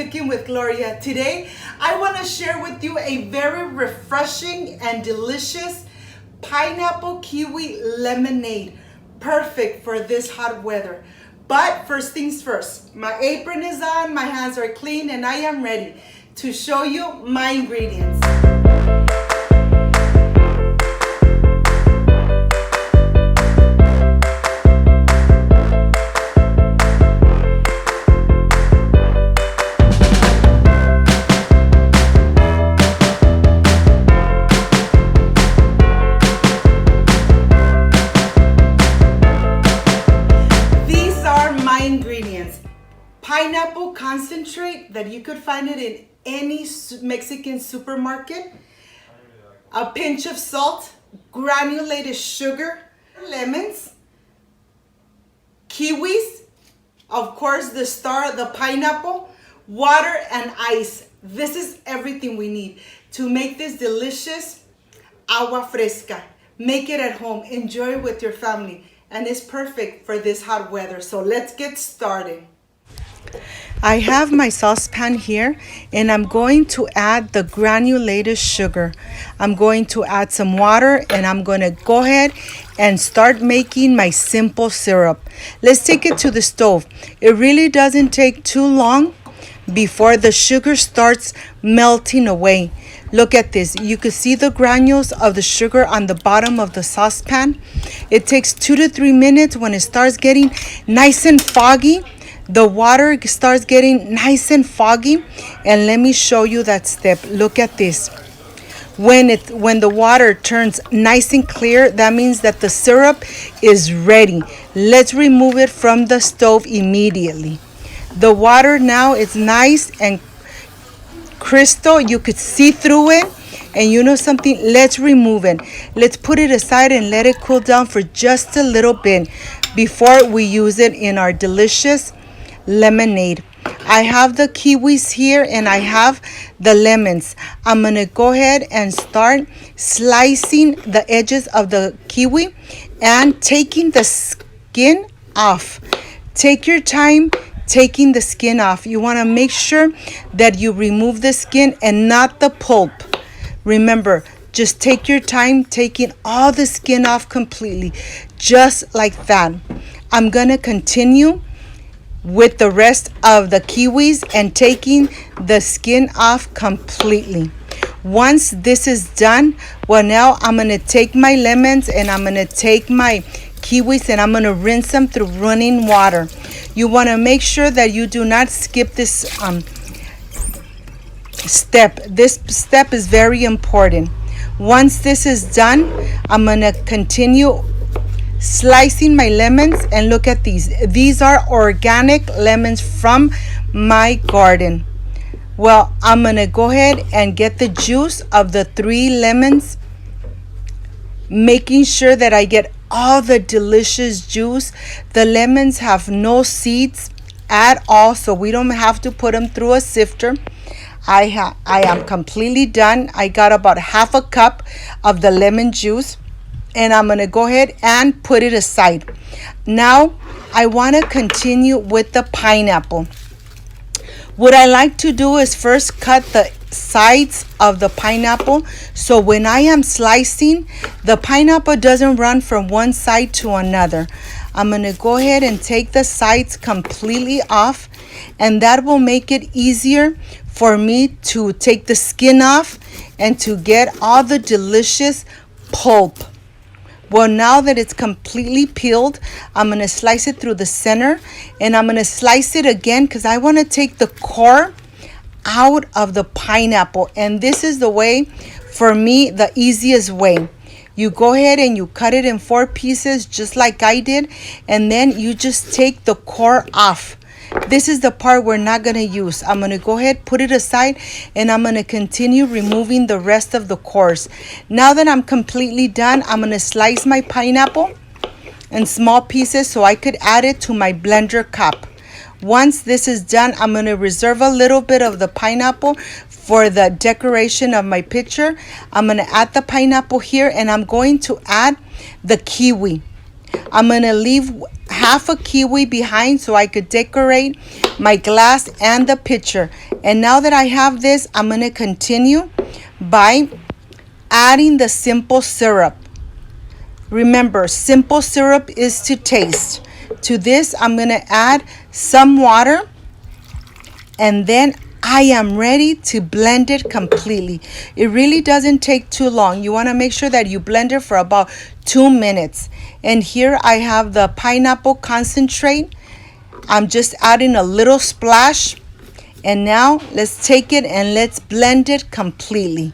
Cooking with Gloria. Today, I want to share with you a very refreshing and delicious pineapple kiwi lemonade. Perfect for this hot weather. But first things first, my apron is on, my hands are clean, and I am ready to show you my ingredients. Ingredients: pineapple concentrate that you could find it in any Mexican supermarket, a pinch of salt, granulated sugar, lemons, kiwis, of course the star, the pineapple, water, and ice. This is everything we need to make this delicious agua fresca. Make it at home, enjoy it with your family. And it's perfect for this hot weather. So let's get started. I have my saucepan here and I'm going to add the granulated sugar. I'm going to add some water and I'm going to go ahead and start making my simple syrup. Let's take it to the stove. It really doesn't take too long before the sugar starts melting away. Look at this. You can see the granules of the sugar on the bottom of the saucepan. It takes 2 to 3 minutes. When it starts getting nice and foggy, the water starts getting nice and foggy. And let me show you that step. Look at this. When the water turns nice and clear, that means that the syrup is ready. Let's remove it from the stove immediately. The water now is nice and crystal. You could see through it. And you know something? Let's remove it. Let's put it aside and let it cool down for just a little bit before we use it in our delicious lemonade. I have the kiwis here and I have the lemons. I'm going to go ahead and start slicing the edges of the kiwi and taking the skin off. Take your time taking the skin off. You want to make sure that you remove the skin and not the pulp. Remember, just take your time taking all the skin off completely, just like that. I'm going to continue with the rest of the kiwis and taking the skin off completely. Once this is done, well, now I'm going to take my lemons and I'm going to take my kiwis and I'm going to rinse them through running water. You want to make sure that you do not skip this step. This step is very important. Once this is done, I'm going to continue slicing my lemons, and look at these. These are organic lemons from my garden. Well, I'm going to go ahead and get the juice of the 3 lemons, making sure that I get all the delicious juice. The lemons have no seeds at all, so we don't have to put them through a sifter. I am completely done. I got about half a cup of the lemon juice, and I'm going to go ahead and put it aside. Now, I want to continue with the pineapple. What I like to do is first cut the sides of the pineapple, so when I am slicing, the pineapple doesn't run from one side to another. I'm going to go ahead and take the sides completely off, and that will make it easier for me to take the skin off and to get all the delicious pulp. Well, now that it's completely peeled, I'm going to slice it through the center, and I'm going to slice it again because I want to take the core out of the pineapple. And this is the way, for me, the easiest way. You go ahead and you cut it in 4 pieces just like I did, and then you just take the core off. This is the part we're not going to use. I'm going to go ahead, put it aside, and I'm going to continue removing the rest of the cores. Now that I'm completely done, I'm going to slice my pineapple in small pieces so I could add it to my blender cup. Once this is done, I'm going to reserve a little bit of the pineapple for the decoration of my picture. I'm going to add the pineapple here, and I'm going to add the kiwi. I'm going to leave half a kiwi behind so I could decorate my glass and the pitcher. And now that I have this, I'm going to continue by adding the simple syrup. Remember, simple syrup is to taste. To this, I'm going to add some water, and then I am ready to blend it completely. It really doesn't take too long. You want to make sure that you blend it for about 2 minutes. And here I have the pineapple concentrate. I'm just adding a little splash. And now let's take it and let's blend it completely.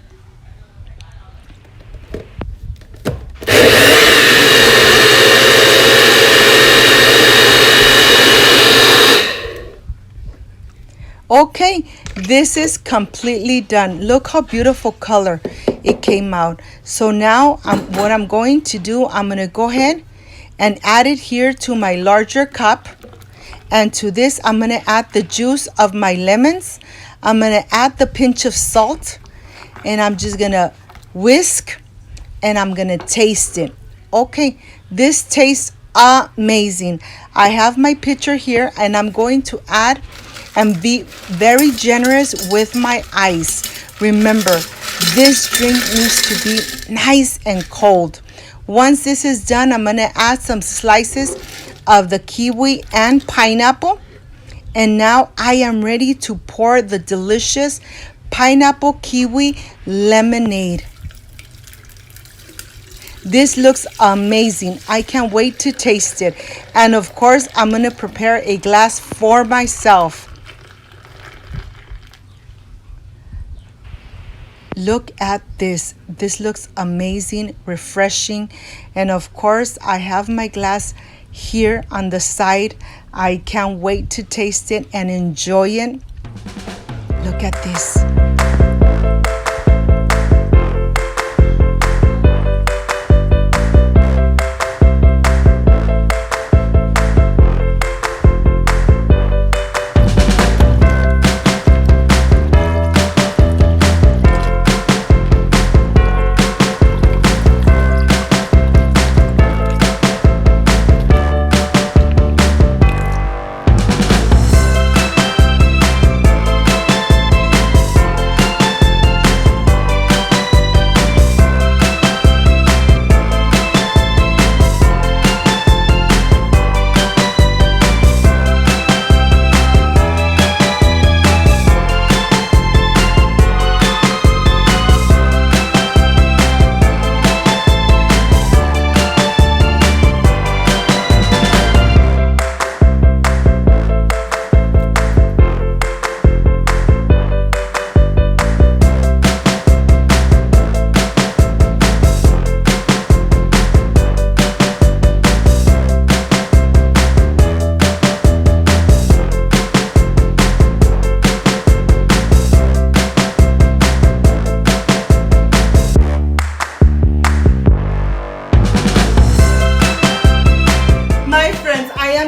Okay, this is completely done. Look how beautiful color it came out. So now what I'm going to do, I'm going to go ahead and add it here to my larger cup. And to this, I'm going to add the juice of my lemons. I'm going to add the pinch of salt. And I'm just going to whisk and I'm going to taste it. Okay, this tastes amazing. I have my pitcher here and I'm going to add and be very generous with my ice. Remember, this drink needs to be nice and cold. Once this is done, I'm going to add some slices of the kiwi and pineapple. And now I am ready to pour the delicious pineapple kiwi lemonade. This looks amazing. I can't wait to taste it. And of course, I'm going to prepare a glass for myself. Look at this. This looks amazing, refreshing. And of course, I have my glass here on the side. I can't wait to taste it and enjoy it. Look at this.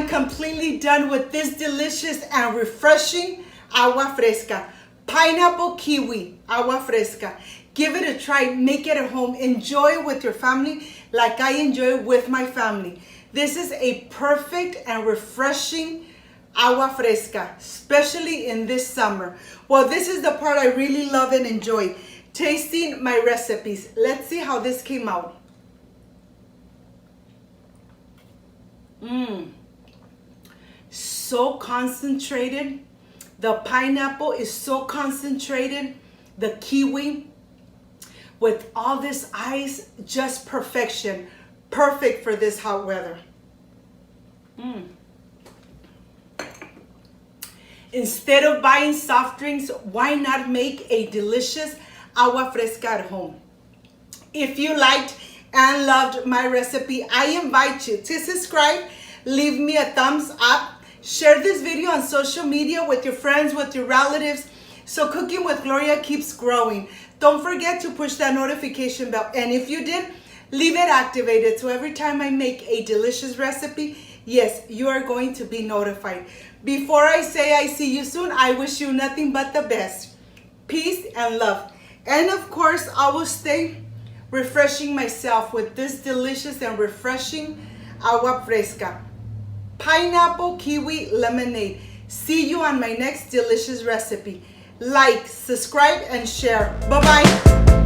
Completely done with this delicious and refreshing agua fresca. Pineapple kiwi agua fresca. Give it a try, make it at home, enjoy it with your family like I enjoy it with my family. This is a perfect and refreshing agua fresca, especially in this summer. Well, this is the part I really love and enjoy, tasting my recipes. Let's see how this came out. So concentrated. The pineapple is so concentrated. The kiwi with all this ice, just perfection. Perfect for this hot weather. Instead of buying soft drinks, why not make a delicious agua fresca at home? If you liked and loved my recipe, I invite you to subscribe, leave me a thumbs up, share this video on social media with your friends, with your relatives, so Cooking with Gloria keeps growing. Don't forget to push that notification bell. And if you did, leave it activated so every time I make a delicious recipe, yes, you are going to be notified. Before I say I see you soon, I wish you nothing but the best. Peace and love. And of course, I will stay refreshing myself with this delicious and refreshing agua fresca. Pineapple Kiwi Lemonade. See you on my next delicious recipe. Like, subscribe, and share. Bye-bye.